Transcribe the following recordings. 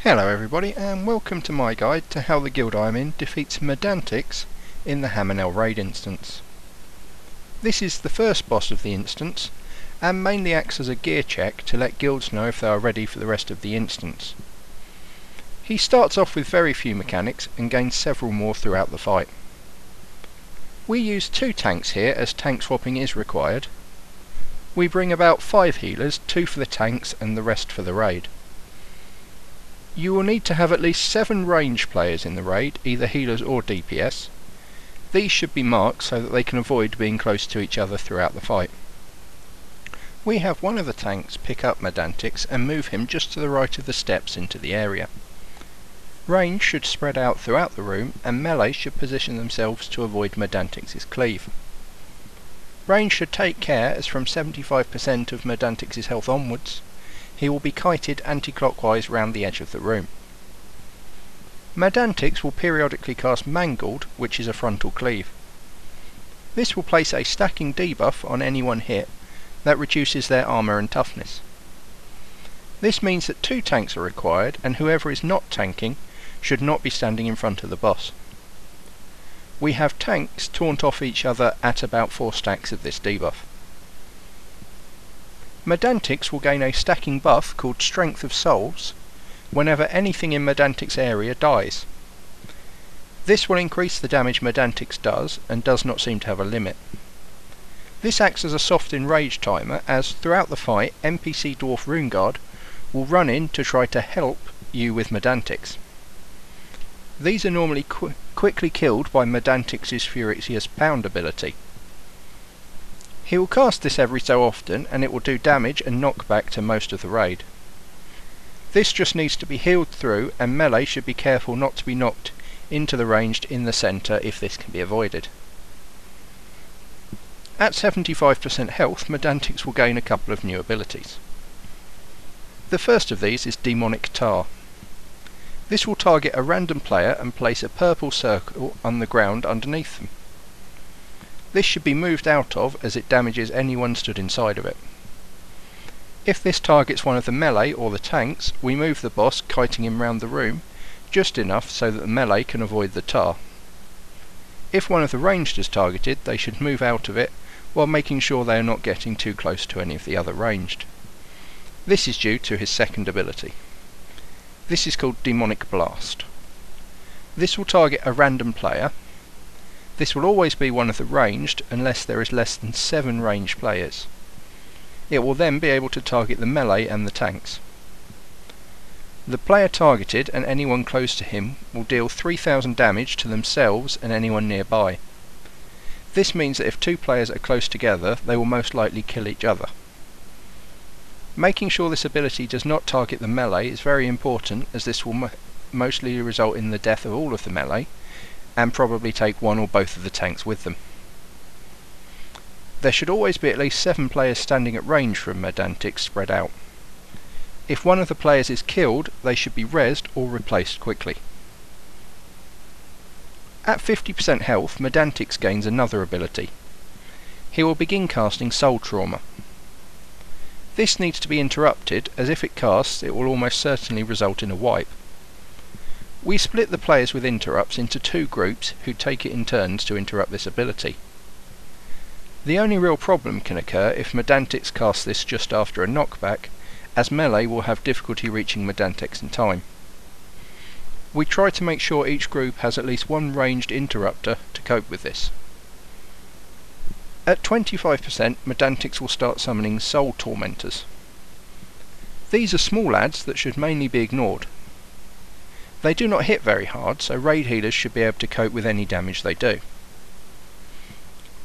Hello everybody, and welcome to my guide to how the guild I am in defeats Murdantix in the Hammerknell raid instance. This is the first boss of the instance, and mainly acts as a gear check to let guilds know if they are ready for the rest of the instance. He starts off with very few mechanics and gains several more throughout the fight. We use 2 tanks here as tank swapping is required. We bring about 5 healers, 2 for the tanks and the rest for the raid. You will need to have at least 7 range players in the raid, either healers or DPS. These should be marked so that they can avoid being close to each other throughout the fight. We have one of the tanks pick up Murdantix and move him just to the right of the steps into the area. Range should spread out throughout the room, and melee should position themselves to avoid Murdantix's cleave. Range should take care, as from 75% of Murdantix's health onwards, he will be kited anti-clockwise round the edge of the room. Murdantix will periodically cast Mangled, which is a frontal cleave. This will place a stacking debuff on any one hit that reduces their armour and toughness. This means that 2 tanks are required, and whoever is not tanking should not be standing in front of the boss. We have tanks taunt off each other at about 4 stacks of this debuff. Murdantix will gain a stacking buff called Strength of Souls whenever anything in Murdantix's area dies. This will increase the damage Murdantix does, and does not seem to have a limit. This acts as a soft enrage timer, as throughout the fight NPC Dwarf Runeguard will run in to try to help you with Murdantix. These are normally quickly killed by Murdantix's Furious Pound ability. He will cast this every so often, and it will do damage and knockback to most of the raid. This just needs to be healed through, and melee should be careful not to be knocked into the ranged in the centre if this can be avoided. At 75% health, Murdantix will gain a couple of new abilities. The first of these is Demonic Tar. This will target a random player and place a purple circle on the ground underneath them. This should be moved out of, as it damages anyone stood inside of it. If this targets one of the melee or the tanks, we move the boss, kiting him round the room, just enough so that the melee can avoid the tar. If one of the ranged is targeted, they should move out of it, while making sure they are not getting too close to any of the other ranged. This is due to his second ability. This is called Demonic Blast. This will target a random player. This will always be one of the ranged unless there is less than 7 ranged players. It will then be able to target the melee and the tanks. The player targeted and anyone close to him will deal 3000 damage to themselves and anyone nearby. This means that if 2 players are close together, they will most likely kill each other. Making sure this ability does not target the melee is very important, as this will mostly result in the death of all of the melee, and probably take one or both of the tanks with them. There should always be at least 7 players standing at range from Murdantix spread out. If one of the players is killed, they should be rezzed or replaced quickly. At 50% health, Murdantix gains another ability. He will begin casting Soul Trauma. This needs to be interrupted, as if it casts, it will almost certainly result in a wipe. We split the players with interrupts into 2 groups who take it in turns to interrupt this ability. The only real problem can occur if Murdantix casts this just after a knockback, as melee will have difficulty reaching Murdantix in time. We try to make sure each group has at least 1 ranged interrupter to cope with this. At 25%, Murdantix will start summoning Soul Tormentors. These are small lads that should mainly be ignored. They do not hit very hard, so raid healers should be able to cope with any damage they do.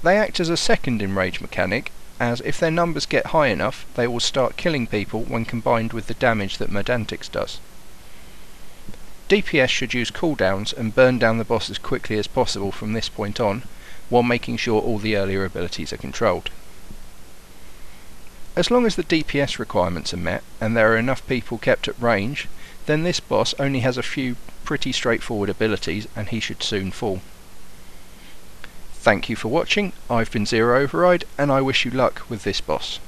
They act as a second enrage mechanic, as if their numbers get high enough, they will start killing people when combined with the damage that Murdantix does. DPS should use cooldowns and burn down the boss as quickly as possible from this point on, while making sure all the earlier abilities are controlled. As long as the DPS requirements are met, and there are enough people kept at range, then this boss only has a few pretty straightforward abilities, and he should soon fall. Thank you for watching. I've been Zero Override, and I wish you luck with this boss.